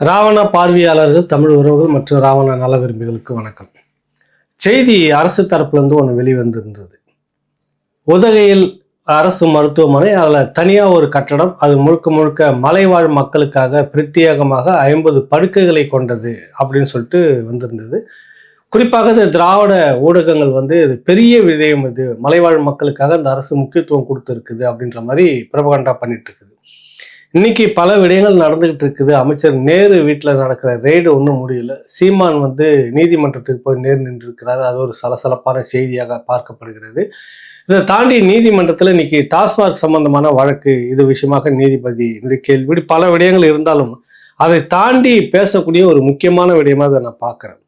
ராவண பார்வையாளர்கள், தமிழ் உறவுகள் மற்றும் ராவண நல விரும்பிகளுக்கு வணக்கம். செய்தி அரசு தரப்புலேருந்து ஒன்று வெளிவந்திருந்தது. உதகையில் அரசு மருத்துவமனை, அதில் தனியாக ஒரு கட்டடம், அது முழுக்க முழுக்க மலைவாழ் மக்களுக்காக பிரத்யேகமாக 50 படுக்கைகளை கொண்டது அப்படின்னு சொல்லிட்டு வந்திருந்தது. குறிப்பாக இந்த திராவிட ஊடகங்கள் இது பெரிய விடயம், இது மலைவாழ் மக்களுக்காக இந்த அரசு முக்கியத்துவம் கொடுத்துருக்குது அப்படின்ற மாதிரி பிரபகண்டா பண்ணிட்டு இருக்குது. இன்னைக்கு பல விடயங்கள் நடந்துகிட்டு இருக்குது. அமைச்சர் நேரு வீட்டில் நடக்கிற ரெய்டு ஒன்றும் முடியல. சீமான் நீதிமன்றத்துக்கு போய் நேர் நின்று இருக்கிறாரு. அது ஒரு சலசலப்பான செய்தியாக பார்க்கப்படுகிறது. இதை தாண்டி நீதிமன்றத்தில் இன்னைக்கு டாஸ்மாக் சம்பந்தமான வழக்கு, இது விஷயமாக நீதிபதி கேள்வி, பல விடயங்கள் இருந்தாலும் அதை தாண்டி பேசக்கூடிய ஒரு முக்கியமான விடயமாக அதை நான் பார்க்குறேன்.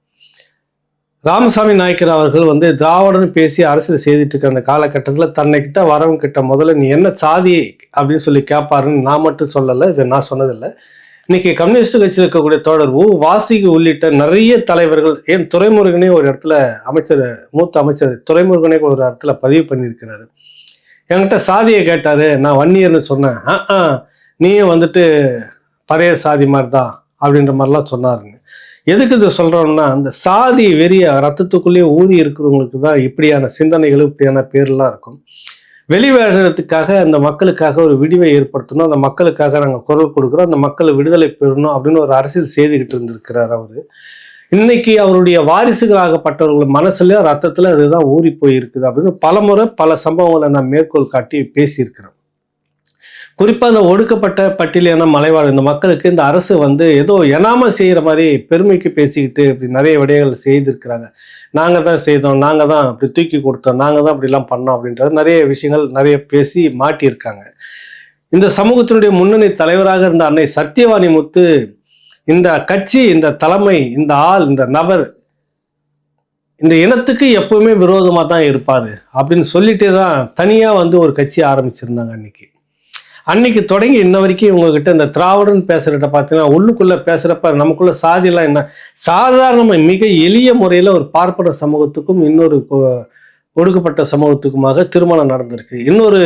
ராமசாமி நாயக்கர் அவர்கள் திராவிடன்னு பேசி அரசியல் செய்துட்டு இருக்க அந்த காலகட்டத்தில் தன்னை கிட்ட வரவங்க கிட்ட முதல்ல நீ என்ன சாதி அப்படின்னு சொல்லி கேட்பாருன்னு நான் மட்டும் சொல்லலை, இதை நான் சொன்னதில்லை. இன்னைக்கு கம்யூனிஸ்ட் கட்சியில் இருக்கக்கூடிய தோழர் வாசிக்கு உள்ளிட்ட நிறைய தலைவர்கள், ஏன் துரைமுருகனே ஒரு இடத்துல மூத்த அமைச்சர் துரைமுருகனே ஒரு இடத்துல பதிவு பண்ணியிருக்கிறாரு. என்கிட்ட சாதியை கேட்டாரு, நான் வன்னியர்னு சொன்னேன். நீயும் பழைய சாதி மாதிரி தான் அப்படின்ற மாதிரிலாம் சொன்னாருங்க. எதுக்கு இதை சொல்கிறோம்னா, அந்த சாதி வெறிய ரத்தத்துக்குள்ளேயே ஊதி இருக்கிறவங்களுக்கு தான் இப்படியான சிந்தனைகளும் இப்படியான பேர்லாம் இருக்கும். வெளிவேறதுக்காக அந்த மக்களுக்காக ஒரு விடிவை ஏற்படுத்தணும், அந்த மக்களுக்காக நாங்கள் குரல் கொடுக்குறோம், அந்த மக்களை விடுதலை பெறணும் அப்படின்னு ஒரு அரசியல் செய்துக்கிட்டு இருந்திருக்கிறார் அவர். இன்னைக்கு அவருடைய வாரிசுகளாகப்பட்டவர்கள் மனசுல ரத்தத்தில் அதுதான் ஊறி போயிருக்குது அப்படின்னு பலமுறை பல சம்பவங்களை நான் மேற்கோள் காட்டி பேசியிருக்கிறேன். குறிப்பாக இந்த ஒடுக்கப்பட்ட பட்டியலான மலைவாழ் இந்த மக்களுக்கு இந்த அரசு ஏதோ எனாமல் செய்கிற மாதிரி பெருமைக்கு பேசிக்கிட்டு இப்படி நிறைய விடயங்கள் செய்திருக்கிறாங்க. நாங்கள் தான் செய்தோம், நாங்கள் தான் அப்படி தூக்கி கொடுத்தோம், நாங்கள் தான் அப்படிலாம் பண்ணோம் அப்படின்றது நிறைய விஷயங்கள் நிறைய பேசி மாட்டியிருக்காங்க. இந்த சமூகத்தினுடைய முன்னணி தலைவராக இருந்த அன்னை சத்தியவாணி முத்து இந்த கட்சி, இந்த தலைமை, இந்த ஆள், இந்த நபர் இந்த இனத்துக்கு எப்பவுமே விரோதமாக தான் இருப்பார் அப்படின்னு சொல்லிட்டே தான் தனியாக ஒரு கட்சி ஆரம்பிச்சிருந்தாங்க. அன்னைக்கு தொடங்கி இன்ன வரைக்கும் இவங்ககிட்ட இந்த திராவிடன் பேசுறத பார்த்தீங்கன்னா உள்ளுக்குள்ள பேசுறப்ப நமக்குள்ள சாதியெல்லாம் என்ன, சாதாரணமாக மிக எளிய முறையில் ஒரு பார்ப்பன சமூகத்துக்கும் இன்னொரு ஒடுக்கப்பட்ட சமூகத்துக்குமாக திருமணம் நடந்திருக்கு. இன்னொரு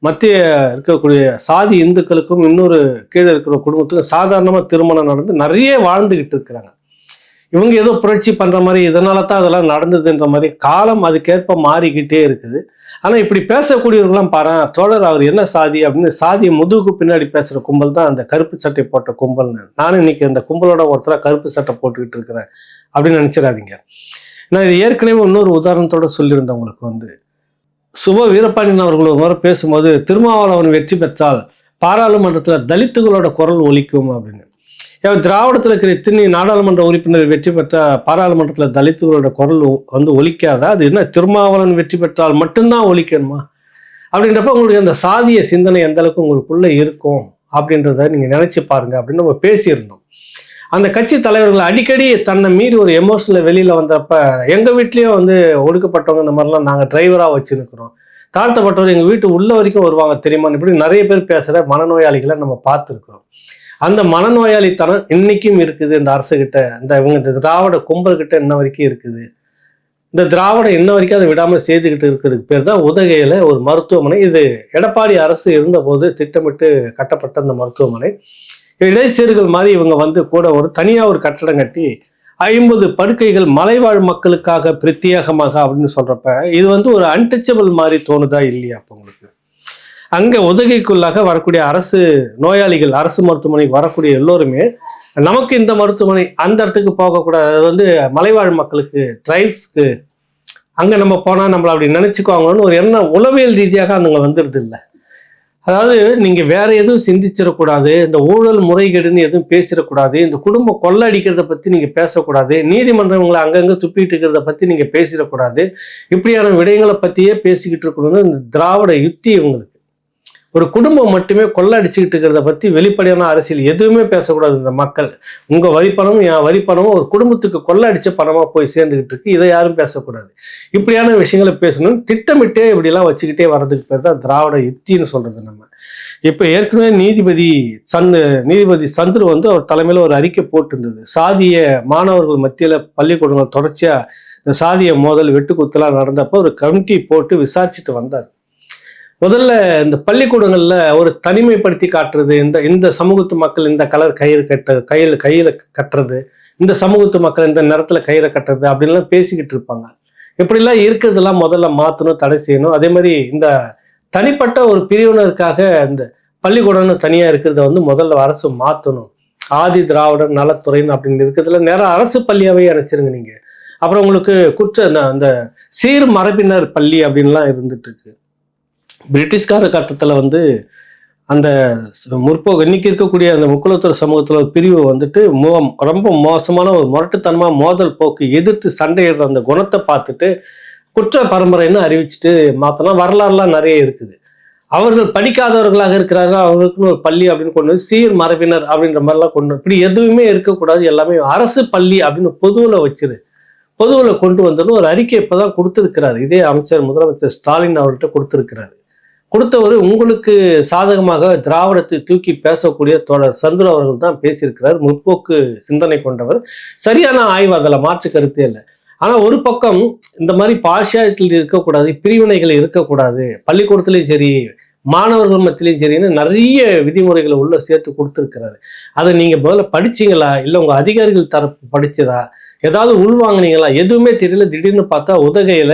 மத்திய இருக்கக்கூடிய சாதி இந்துக்களுக்கும் இன்னொரு கீழே இருக்கிற குடும்பத்துக்கும் சாதாரணமாக திருமணம் நடந்து நிறைய வாழ்ந்துகிட்டு இருக்கிறாங்க. இவங்க ஏதோ புரட்சி பண்ணுற மாதிரி இதனால தான் அதெல்லாம் நடந்ததுன்ற மாதிரி காலம் அதுக்கேற்ப மாறிக்கிட்டே இருக்குது. ஆனால் இப்படி பேசக்கூடியவர்களாம் பாரு, தோழர் அவர் என்ன சாதி அப்படின்னு சாதியை முதுகுக்கு பின்னாடி பேசுகிற கும்பல் தான் அந்த கருப்பு சட்டை போட்ட கும்பல்னு. நானும் இன்னைக்கு அந்த கும்பலோட ஒருத்தராக கருப்பு சட்டை போட்டுக்கிட்டு இருக்கிறேன் அப்படின்னு நினச்சிடாதீங்க. நான் இது ஏற்கனவே இன்னொரு உதாரணத்தோடு சொல்லியிருந்தேன் உங்களுக்கு. சுப வீரபாண்டியன் அவர்கள் ஒரு முறை பேசும்போது, திருமாவளவன் வெற்றி பெற்றால் பாராளுமன்றத்தில் தலித்துகளோட குரல் ஒலிக்கும் அப்படின்னு. திராவிடத்தில் இருக்கிற இத்தனை நாடாளுமன்ற உறுப்பினர் வெற்றி பெற்ற பாராளுமன்றத்தில் தலித்துகளோட குரல் ஒலிக்காதா? அது என்ன, திருமாவளவன் வெற்றி பெற்றால் மட்டும்தான் ஒலிக்கணுமா அப்படின்றப்ப உங்களுக்கு அந்த சாதிய சிந்தனை எந்த அளவுக்கு உங்களுக்குள்ள இருக்கும் அப்படின்றத நீங்க நினைச்சு பாருங்க அப்படின்னு நம்ம பேசியிருந்தோம். அந்த கட்சி தலைவர்கள் அடிக்கடி தன்னை மீறி ஒரு எமோஷனில் வெளியில வந்தப்ப, எங்க வீட்லயும் ஒடுக்கப்பட்டவங்க இந்த மாதிரிலாம் நாங்கள் டிரைவரா வச்சுருக்கிறோம், தாழ்த்தப்பட்டவர் எங்க வீட்டு உள்ள வரைக்கும் வருவாங்க தெரியுமான்னு இப்படி நிறைய பேர் பேசுற மனநோயாளிகளை நம்ம பார்த்துருக்கிறோம். அந்த மனநோயாளித்தனம் இன்னைக்கும் இருக்குது இந்த அரசு கிட்ட, இந்த திராவிட கும்பல் கிட்ட இன்ன வரைக்கும் இருக்குது. இந்த திராவிடம் இன்ன வரைக்கும் அதை விடாம செய்துக்கிட்டு இருக்கிறதுக்கு பேர் தான் உதகையில ஒரு மருத்துவமனை. இது எடப்பாடி அரசு இருந்தபோது திட்டமிட்டு கட்டப்பட்ட அந்த மருத்துவமனை. இடைச்சேர்கள் மாதிரி இவங்க கூட ஒரு தனியா ஒரு கட்டடம் கட்டி 50 படுக்கைகள் மலைவாழ் மக்களுக்காக பிரத்யேகமாக அப்படின்னு சொல்றப்ப இது ஒரு அன்டச்சபிள் மாதிரி தோணுதா இல்லையா? அப்போ உங்களுக்கு அங்கே உதகைக்குள்ளாக வரக்கூடிய அரசு நோயாளிகள், அரசு மருத்துவமனைக்கு வரக்கூடிய எல்லோருமே நமக்கு இந்த மருத்துவமனை அந்த இடத்துக்கு போகக்கூடாது, அது மலைவாழ் மக்களுக்கு ட்ரைப்ஸ்க்கு அங்கே நம்ம போனால் நம்மளை அப்படி நினச்சிக்குவாங்கன்னு ஒரு எண்ணம் உளவியல் ரீதியாக அங்கே வந்துடுது இல்லை. அதாவது நீங்கள் வேற எதுவும் சிந்திச்சிடக்கூடாது, இந்த ஊழல் முறைகேடுன்னு எதுவும் பேசிடக்கூடாது, இந்த குடும்பம் கொள்ளடிக்கிறத பற்றி நீங்கள் பேசக்கூடாது, நீதிமன்றங்களை அங்கங்கே துப்பிட்டு இருக்கிறத பற்றி நீங்கள் பேசிடக்கூடாது, இப்படியான விடயங்களை பற்றியே பேசிக்கிட்டு இருக்கணும்னு இந்த திராவிட யுக்தி இவங்களுக்கு. ஒரு குடும்பம் மட்டுமே கொள்ளடிச்சுக்கிட்டு இருக்கிறத பற்றி வெளிப்படையான அரசியல் எதுவுமே பேசக்கூடாது. இந்த மக்கள் உங்கள் வரிப்பணமும் என் வரிப்பணமும் ஒரு குடும்பத்துக்கு கொள்ளடிச்ச பணமாக போய் சேர்ந்துக்கிட்டு இருக்கு, இதை யாரும் பேசக்கூடாது. இப்படியான விஷயங்களை பேசணும்னு திட்டமிட்டே இப்படிலாம் வச்சுக்கிட்டே வர்றதுக்கு பேர் தான் திராவிட யுக்தின்னு சொல்றது. நம்ம இப்போ ஏற்கனவே நீதிபதி சந்துரு அவர் தலைமையில் ஒரு அறிக்கை போட்டிருந்தது. சாதிய மாணவர்கள் மத்தியில் பள்ளிக்கூடங்கள் தொடர்ச்சியாக இந்த சாதிய மோதல் வெட்டுக்குத்தலாம் நடந்தப்போ ஒரு கமிட்டி போட்டு விசாரிச்சுட்டு வந்தார். முதல்ல இந்த பள்ளிக்கூடங்கள்ல ஒரு தனிமைப்படுத்தி காட்டுறது, இந்த இந்த சமூகத்து மக்கள் இந்த கலர் கயிறு கையில கட்டுறது, இந்த சமூகத்து மக்கள் இந்த நேரத்துல கயிறை கட்டுறது அப்படின்லாம் பேசிக்கிட்டு இருப்பாங்க. இப்படிலாம் இருக்கிறதெல்லாம் முதல்ல மாற்றணும், தடை செய்யணும். அதே மாதிரி இந்த தனிப்பட்ட ஒரு பிரிவினருக்காக இந்த பள்ளிக்கூடம்னு தனியா இருக்கிறத வந்து முதல்ல அரசு மாற்றணும். ஆதி திராவிடர் நலத்துறைன்னு அப்படின்னு இருக்கிறதுல நேரம் அரசு பள்ளியாவே அணைச்சிருங்க நீங்க. அப்புறம் உங்களுக்கு அந்த சீர் மரபினர் பள்ளி அப்படின்லாம் இருந்துட்டு இருக்கு. பிரிட்டிஷ்கார கட்டத்தில் வந்து அந்த இன்னைக்கு இருக்கக்கூடிய அந்த முக்குலத்துறை சமூகத்தில் ஒரு பிரிவு வந்துட்டு ரொம்ப மோசமான ஒரு முரட்டுத்தனமா மோதல் போக்கு எதிர்த்து சண்டையிடுற அந்த குணத்தை பார்த்துட்டு குற்ற பரம்பரைன்னு அறிவிச்சுட்டு மாத்தினா வரலாறுலாம் நிறைய இருக்குது. அவர்கள் படிக்காதவர்களாக இருக்கிறார்கள், அவர்களுக்குன்னு ஒரு பள்ளி அப்படின்னு கொண்டு சீர் மரபினர் அப்படின்ற மாதிரிலாம் கொண்டு இப்படி எதுவுமே இருக்கக்கூடாது, எல்லாமே அரசு பள்ளி அப்படின்னு பொதுவில் கொண்டு வந்ததும் ஒரு அறிக்கை இப்பதான் கொடுத்திருக்கிறார். இதே முதலமைச்சர் ஸ்டாலின் அவர்கிட்ட கொடுத்திருக்கிறாரு. கொடுத்தவர் உங்களுக்கு சாதகமாக திராவிடத்தை தூக்கி பேசக்கூடிய தோழர் சந்துரு அவர்கள் தான் பேசியிருக்கிறார். முற்போக்கு சிந்தனை கொண்டவர், சரியான ஆய்வு, அதில் மாற்று கருத்தே இல்லை. ஆனா ஒரு பக்கம் இந்த மாதிரி பார்ஷியாலிட்டி இருக்கக்கூடாது, பிரிவினைகள் இருக்கக்கூடாது, பள்ளிக்கூடத்துலையும் சரி மாணவர்கள் மத்தியிலையும் சரின்னு நிறைய விதிமுறைகளை உள்ள சேர்த்து கொடுத்துருக்கிறாரு. அதை நீங்க முதல்ல படிச்சீங்களா, இல்லை உங்க அதிகாரிகள் தரப்பு படிச்சதா, ஏதாவது உள்வாங்கினீங்களா? எதுவுமே தெரியல. திடீர்னு பார்த்தா உதகையில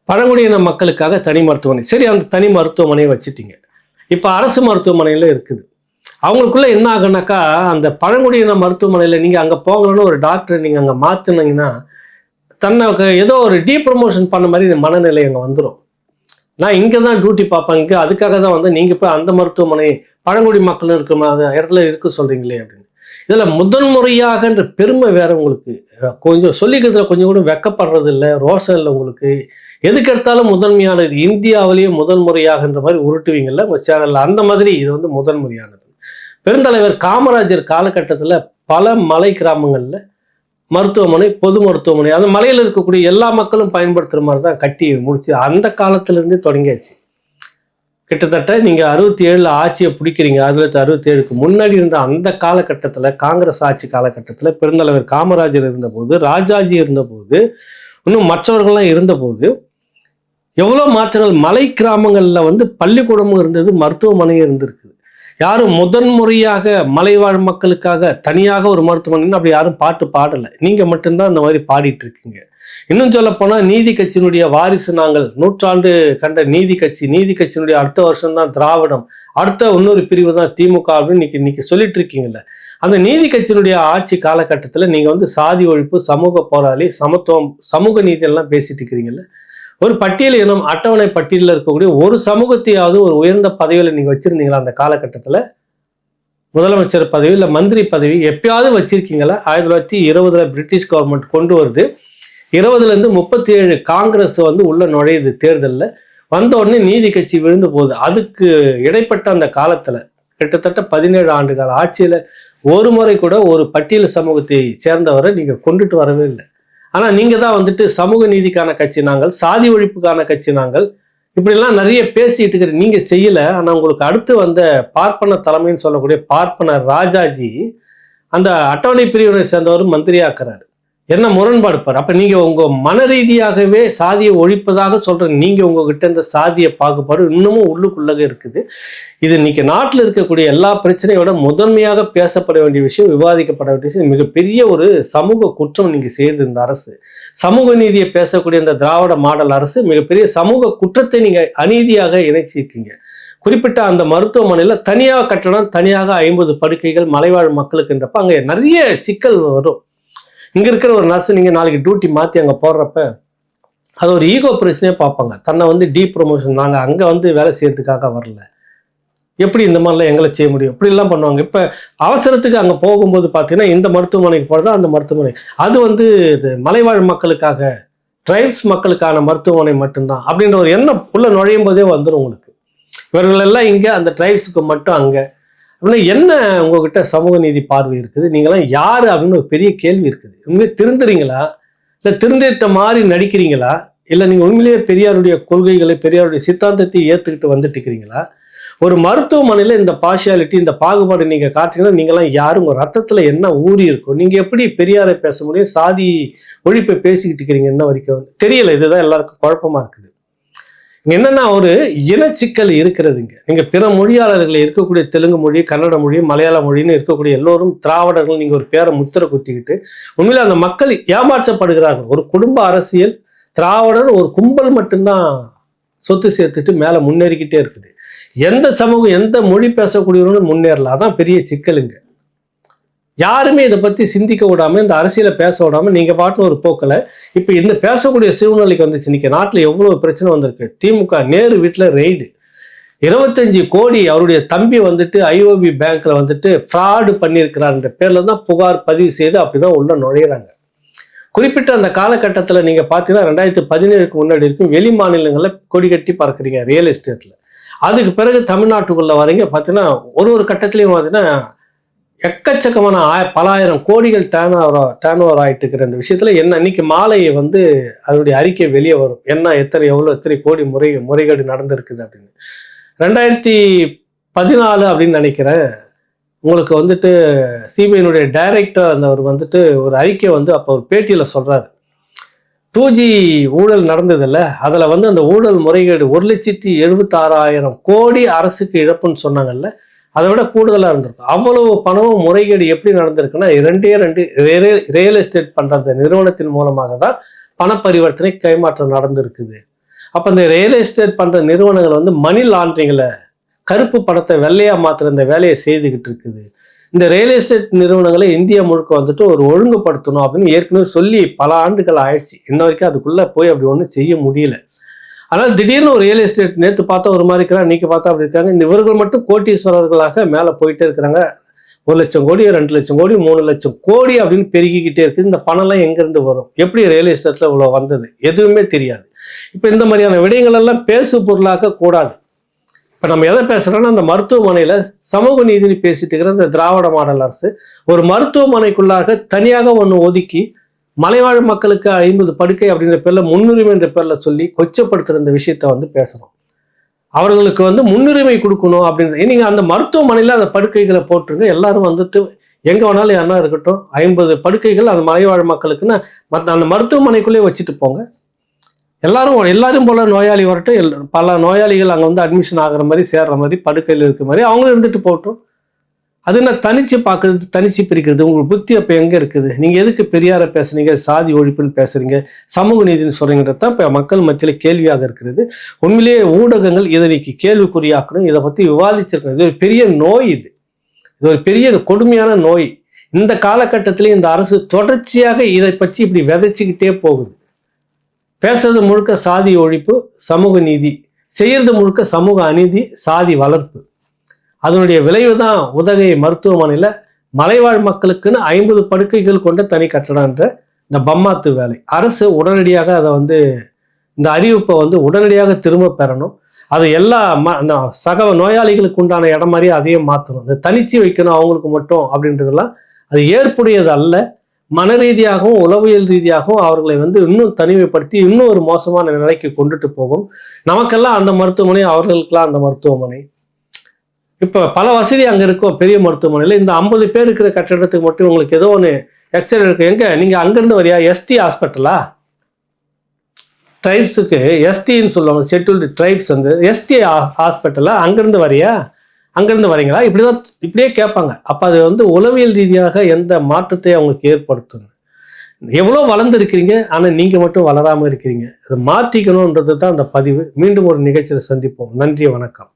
பழங்குடியின மக்களுக்காக தனி மருத்துவமனை, சரி அந்த தனி மருத்துவமனையை வச்சுட்டீங்க. இப்போ அரசு மருத்துவமனையில இருக்குது. அவங்களுக்குள்ள என்ன ஆகுனாக்கா, அந்த பழங்குடியின மருத்துவமனையில் நீங்கள் அங்கே போங்கன்னு ஒரு டாக்டர் நீங்கள் அங்கே மாற்றினீங்கன்னா தன்னை ஏதோ ஒரு ப்ரமோஷன் பண்ண மாதிரி மனநிலை அங்கே வந்துடும். நான் இங்கே தான் டியூட்டி பார்ப்பேன், இங்கே அதுக்காக தான் வந்து நீங்கள் போய் அந்த மருத்துவமனை பழங்குடி மக்கள் இருக்கிற இடத்துல இருக்கு சொல்கிறீங்களே அப்படின்னு. இதில் முதன்முறையாகன்ற பெருமை வேற உங்களுக்கு. கொஞ்சம் சொல்லிக்கிறதுல கொஞ்சம் கூட வெக்கப்படுறது இல்லை, ரோஷம் இல்லை உங்களுக்கு. எதுக்கு எடுத்தாலும் முதன்மையானது, இந்தியாவிலேயே முதன்முறையாகன்ற மாதிரி உருட்டுவீங்கல்ல உங்கள் சேனலில், அந்த மாதிரி இது வந்து முதன்முறையானது. பெருந்தலைவர் காமராஜர் காலகட்டத்தில் பல மலை கிராமங்களில் மருத்துவமனை, பொது மருத்துவமனை, அந்த மலையில் இருக்கக்கூடிய எல்லா மக்களும் பயன்படுத்துகிற மாதிரி தான் கட்டி முடிச்சு அந்த காலத்திலேருந்தே தொடங்கியாச்சு. கிட்டத்தட்ட நீங்கள் 67 ஆட்சியை பிடிக்கிறீங்க. 1967க்கு முன்னாடி இருந்த அந்த காலகட்டத்தில், காங்கிரஸ் ஆட்சி காலகட்டத்தில் பெருந்தலைவர் காமராஜர் இருந்தபோது, ராஜாஜி இருந்தபோது, இன்னும் மற்றவர்கள்லாம் இருந்தபோது எவ்வளோ மாற்றங்கள். மலை கிராமங்களில் வந்து பள்ளிக்கூடமும் இருந்தது, மருத்துவமனையும் இருந்திருக்குது. யாரும் முதன்முறையாக மலைவாழ் மக்களுக்காக தனியாக ஒரு மருத்துவமனை அப்படி யாரும் பாட்டு பாடலை. நீங்கள் மட்டும்தான் அந்த மாதிரி பாடிட்டு இருக்கீங்க. இன்னும் சொல்ல போனால் நீதி கட்சியினுடைய வாரிசு நாங்கள், நூற்றாண்டு கண்ட நீதி கட்சியினுடைய அடுத்த வருஷம் தான் திராவிடம், அடுத்த இன்னொரு பிரிவு தான் திமுக அப்படின்னு இன்னைக்கு சொல்லிட்டு இருக்கீங்கல்ல. அந்த நீதி கட்சியினுடைய ஆட்சி காலகட்டத்தில் நீங்கள் வந்து சாதி ஒழிப்பு, சமூக போராளி, சமத்துவம், சமூக நீதி எல்லாம் பேசிட்டு இருக்கிறீங்கல்ல. ஒரு பட்டியல் இனம் அட்டவணை பட்டியலில் இருக்கக்கூடிய ஒரு சமூகத்தையாவது ஒரு உயர்ந்த பதவியில் நீங்கள் வச்சிருந்தீங்களா? அந்த காலகட்டத்தில் முதலமைச்சர் பதவி இல்லை மந்திரி பதவி எப்பயாவது வச்சிருக்கீங்களா? 1920 பிரிட்டிஷ் கவர்மெண்ட் கொண்டு வருது, 20லேருந்து 37 காங்கிரஸ் வந்து உள்ள நுழையுது தேர்தலில். வந்த உடனே நீதி கட்சி விழுந்து போகுது. அதுக்கு இடைப்பட்ட அந்த காலத்தில் கிட்டத்தட்ட 17 ஆண்டு கால ஆட்சியில் ஒரு முறை கூட ஒரு பட்டியல் சமூகத்தை சேர்ந்தவரை நீங்கள் கொண்டுட்டு வரவே இல்லை. ஆனால் நீங்கள் தான் வந்துட்டு சமூக நீதிக்கான கட்சி நாங்கள், சாதி ஒழிப்புக்கான கட்சி நாங்கள், இப்படிலாம் நிறைய பேசிட்டு இருக்கிற நீங்கள் செய்யலை. ஆனால் உங்களுக்கு அடுத்து வந்த பார்ப்பன தலைமைன்னு சொல்லக்கூடிய பார்ப்பனர் ராஜாஜி அந்த அட்டவணை பிரிவினை சேர்ந்தவர் மந்திரியாக்குறாரு. என்ன முரண்பாடு பாரு. அப்போ நீங்கள் உங்கள் மன ரீதியாகவே சாதியை ஒழிப்பதாக சொல்கிற நீங்கள் உங்ககிட்ட இந்த சாதிய பாகுபாடு இன்னமும் உள்ளுக்குள்ளே இருக்குது. இது இன்னைக்கு நாட்டில் இருக்கக்கூடிய எல்லா பிரச்சனையோட முதன்மையாக பேசப்பட வேண்டிய விஷயம், விவாதிக்கப்பட வேண்டிய விஷயம், மிகப்பெரிய ஒரு சமூக குற்றம் நீங்கள் செய்து இந்த அரசு. சமூக நீதியை பேசக்கூடிய இந்த திராவிட மாடல் அரசு மிகப்பெரிய சமூக குற்றத்தை நீங்கள் அநீதியாக இணைச்சிருக்கீங்க. குறிப்பிட்ட அந்த மருத்துவமனையில் தனியாக கட்டணம், தனியாக 50 படுக்கைகள் மலைவாழ் மக்களுக்குன்றப்ப அங்கே நிறைய சிக்கல் வரும். இங்கே இருக்கிற ஒரு நர்ஸ் நீங்கள் நாளைக்கு டியூட்டி மாற்றி அங்கே போடுறப்ப அது ஒரு ஈகோ பிரச்சனையே பார்ப்பாங்க. தன்னை வந்து ப்ரமோஷன், நாங்கள் அங்கே வந்து வேலை செய்யறதுக்காக வரல, எப்படி இந்த மாதிரிலாம் எங்களை செய்ய முடியும், இப்படிலாம் பண்ணுவாங்க. இப்போ அவசரத்துக்கு அங்கே போகும்போது பார்த்தீங்கன்னா இந்த மருத்துவமனைக்கு போகிறதா அந்த மருத்துவமனை, அது வந்து இது மலைவாழ் மக்களுக்காக, ட்ரைப்ஸ் மக்களுக்கான மருத்துவமனை மட்டும்தான் அப்படின்ற ஒரு எண்ணம் உள்ள நுழையும் போதே வந்துடும் உங்களுக்கு. இவர்கள் எல்லாம் இங்கே, அந்த ட்ரைப்ஸுக்கு மட்டும் அங்கே அப்படின்னா என்ன உங்ககிட்ட சமூக நீதி பார்வை இருக்குது? நீங்களாம் யார் அப்படின்னு ஒரு பெரிய கேள்வி இருக்குது. உண்மையிலே திருந்துறீங்களா, இல்லை திருந்திட்ட மாதிரி நடிக்கிறீங்களா, இல்லை நீங்கள் உண்மையிலேயே பெரியாருடைய கொள்கைகளை, பெரியாருடைய சித்தாந்தத்தை ஏற்றுக்கிட்டு வந்துட்டு இருக்கிறீங்களா? ஒரு மருத்துவமனையில் இந்த பார்ஷியாலிட்டி, இந்த பாகுபாடு நீங்கள் காட்டுறீங்கன்னா நீங்களாம் யாரும் உங்கள் ரத்தத்தில் என்ன ஊறி இருக்கும்? நீங்கள் எப்படி பெரியாரை பேச முடியும்? சாதி ஒழிப்பை பேசிக்கிட்டு இருக்கிறீங்க இன்ன வரைக்கும் தெரியல. இதுதான் எல்லாருக்கும் குழப்பமா இருக்குது. என்னன்னா ஒரு இனச்சிக்கல் இருக்கிறதுங்க. நீங்க பிற மொழியாளர்கள் இருக்கக்கூடிய தெலுங்கு மொழி, கன்னட மொழி, மலையாள மொழின்னு இருக்கக்கூடிய எல்லோரும் திராவிடர்கள் நீங்க ஒரு பேரை முத்திரை குத்திக்கிட்டு உண்மையில அந்த மக்கள் ஏமாற்றப்படுகிறார்கள். ஒரு குடும்ப அரசியல் திராவிடர் ஒரு கும்பல் மட்டும்தான் சொத்து சேர்த்துட்டு மேல முன்னேறிக்கிட்டே இருக்குது. எந்த சமூகம் எந்த மொழி பேசக்கூடியவங்களும் முன்னேறல. அதான் பெரிய சிக்கலுங்க. யாருமே இதை பத்தி சிந்திக்க விடாம இந்த அரசியலை பேச விடாம நீங்க பாட்டு ஒரு போக்கல இப்ப இந்த பேசக்கூடிய சூழ்நிலைக்கு வந்துச்சு. இன்னைக்கு நாட்டுல எவ்வளவு பிரச்சனை வந்திருக்கு. திமுக நேரு வீட்டுல ரெய்டு 25 கோடி அவருடைய தம்பி வந்துட்டு ஐஓபி பேங்க்ல வந்துட்டு ஃப்ராடு பண்ணியிருக்கிறார்ன்ற பேர்ல தான் புகார் பதிவு செய்து அப்படிதான் உள்ள நுழையிறாங்க. குறிப்பிட்ட அந்த காலகட்டத்தில் நீங்க பாத்தீங்கன்னா 2017க்கு முன்னாடி இருக்கும் வெளி மாநிலங்கள்ல கொடி கட்டி பறக்குறீங்க ரியல் எஸ்டேட்ல. அதுக்கு பிறகு தமிழ்நாட்டுக்குள்ள வரீங்க. பாத்தீங்கன்னா ஒரு கட்டத்திலையும் பாத்தீங்கன்னா எக்கச்சக்கமான பலாயிரம் கோடிகள் டேர்ன் ஓவர் ஆயிட்டு இருக்கிற இந்த விஷயத்துல என்ன இன்னைக்கு மாலையை வந்து அதனுடைய அறிக்கை வெளியே வரும். என்ன எத்தனை கோடி முறைகேடு நடந்திருக்குது அப்படின்னு. 2014 அப்படின்னு நினைக்கிறேன். உங்களுக்கு வந்துட்டு சிபிஐனுடைய டைரக்டர் அவர் வந்துட்டு ஒரு அறிக்கை வந்து அப்போ ஒரு பேட்டியில சொல்றாரு. 2G ஊழல் நடந்ததில்ல, அதுல வந்து அந்த ஊழல் முறைகேடு 1,76,000 கோடி அரசுக்கு இழப்புன்னு சொன்னாங்கல்ல, அதை விட கூடுதலாக இருந்திருக்கும். அவ்வளவு பணமும் முறைகேடு எப்படி நடந்திருக்குன்னா 2 ரியல் எஸ்டேட் பண்ற அந்த நிறுவனத்தின் மூலமாக தான் பண பரிவர்த்தனை கைமாற்றம் நடந்திருக்குது. அப்ப இந்த ரியல் எஸ்டேட் பண்ற நிறுவனங்கள் வந்து மணி லாண்டரிங்ல கருப்பு பணத்தை வெள்ளையா மாத்துற இந்த வேலையை செய்துகிட்டு இருக்குது. இந்த ரியல் எஸ்டேட் நிறுவனங்களை இந்தியா முழுக்க வந்துட்டு ஒரு ஒழுங்குபடுத்தணும் அப்படின்னு ஏற்கனவே சொல்லி பல ஆண்டுகள் ஆயிடுச்சு. இன்ன வரைக்கும் அதுக்குள்ள போய் அப்படி ஒன்றும் செய்ய முடியல. ஆனால் திடீர்னு ஒரு ரியல் எஸ்டேட் நேற்று பார்த்தா ஒரு மாதிரி இருக்கிறாங்க, இன்னைக்கு பார்த்தா அப்படி இருக்காங்க. இந்த இவர்கள் மட்டும் கோட்டீஸ்வரர்களாக மேலே போயிட்டே இருக்கிறாங்க. 1 லட்சம் கோடி 2 லட்சம் கோடி 3 லட்சம் கோடி அப்படின்னு பெருகிக்கிட்டே இருக்குது. இந்த பணம்லாம் எங்கேருந்து வரும், எப்படி ரியல் எஸ்டேட்ல இவ்வளோ வந்தது, எதுவுமே தெரியாது. இப்போ இந்த மாதிரியான விடயங்கள் எல்லாம் பேசு பொருளாக்க கூடாது. இப்போ நம்ம எதை பேசுறோம்னா அந்த மருத்துவமனையில சமூக நீதினு பேசிட்டு இருக்கிற இந்த திராவிட மாடல் அரசு ஒரு மருத்துவமனைக்குள்ளாக தனியாக ஒன்று ஒதுக்கி மலைவாழ் மக்களுக்கு 50 படுக்கை அப்படின்ற பேர்ல முன்னுரிமை என்ற பேர்ல சொல்லி கொச்சப்படுத்துற இந்த விஷயத்த வந்து பேசுறோம். அவர்களுக்கு வந்து முன்னுரிமை கொடுக்கணும் அப்படின்னு நீங்க அந்த மருத்துவமனையில அந்த படுக்கைகளை போட்டுருங்க. எல்லாரும் வந்துட்டு எங்க வேணாலும் யாருன்னா இருக்கட்டும், 50 படுக்கைகள் அந்த மலைவாழ் மக்களுக்குன்னா அந்த மருத்துவமனைக்குள்ளேயே வச்சுட்டு போங்க. எல்லாரும் போல நோயாளி வரட்டும். பல நோயாளிகள் அங்கே வந்து அட்மிஷன் ஆகிற மாதிரி சேர்ற மாதிரி படுக்கையில் இருக்கிற மாதிரி அவங்களும் இருந்துட்டு போகட்டும். அது என்ன தனிச்சு பார்க்கறது, தனிச்சு பிரிக்கிறது? உங்களுக்கு புத்தி அப்போ எங்கே இருக்குது? நீங்கள் எதுக்கு பெரியாரை பேசுறீங்க, சாதி ஒழிப்புன்னு பேசுறீங்க, சமூக நீதினு சொல்றீங்கிறது தான் இப்போ மக்கள் மத்தியில் கேள்வியாக இருக்கிறது. உண்மையிலேயே ஊடகங்கள் இதை இன்னைக்கு கேள்விக்குறியாக்கணும், இதை பற்றி விவாதிச்சிருக்கணும். இது ஒரு பெரிய நோய். இது ஒரு பெரிய கொடுமையான நோய். இந்த காலகட்டத்திலே இந்த அரசு தொடர்ச்சியாக இதை பற்றி இப்படி விதைச்சிக்கிட்டே போகுது. பேசுறது முழுக்க சாதி ஒழிப்பு, சமூக நீதி, செய்யறது முழுக்க சமூக அநீதி, சாதி வளர்ப்பு. அதனுடைய விளைவு தான் உதகை மருத்துவமனையில மலைவாழ் மக்களுக்குன்னு 50 படுக்கைகள் கொண்ட தனி கட்டடம்ன்ற இந்த பம்மாத்து வேலை. அரசு உடனடியாக அதை வந்து இந்த அறிவிப்பை வந்து உடனடியாக திரும்ப பெறணும். அது எல்லா சக நோயாளிகளுக்கு உண்டான இடம் மாதிரி அதையும் மாற்றணும். இந்த தனிச்சு வைக்கணும் அவங்களுக்கு மட்டும் அப்படின்றதெல்லாம் அது ஏற்புடையது அல்ல. மன ரீதியாகவும் உளவியல் ரீதியாகவும் அவர்களை வந்து இன்னும் தனிமைப்படுத்தி இன்னும் ஒரு மோசமான நிலைக்கு கொண்டுட்டு போகும். நமக்கெல்லாம் அந்த மருத்துவமனை, அவர்களுக்கெல்லாம் அந்த மருத்துவமனை. இப்போ பல வசதி அங்கே இருக்கும் பெரிய மருத்துவமனையில். இந்த 50 பேர் இருக்கிற கட்டிடத்துக்கு மட்டும் உங்களுக்கு ஏதோ ஒன்று எக்ஸ்ரே இருக்கு. எங்க நீங்கள் அங்கேருந்து வரியா? எஸ்டி ஹாஸ்பிட்டலா? ட்ரைப்ஸுக்கு எஸ்டின்னு சொல்லுவாங்க, ஷெட்யூல்டு ட்ரைப்ஸ் வந்து எஸ்டி ஹாஸ்பிட்டலா? அங்கேருந்து வரியா? அங்கேருந்து வரீங்களா? இப்படியே கேட்பாங்க. அப்போ அது வந்து உளவியல் ரீதியாக எந்த மாற்றத்தை அவங்களுக்கு ஏற்படுத்தணும். எவ்வளோ வளர்ந்துருக்கிறீங்க, ஆனால் நீங்கள் மட்டும் வளராமல் இருக்கிறீங்க. அதை மாற்றிக்கணுன்றது தான் அந்த பதிவு. மீண்டும் ஒரு நிகழ்ச்சியில் சந்திப்போம். நன்றி, வணக்கம்.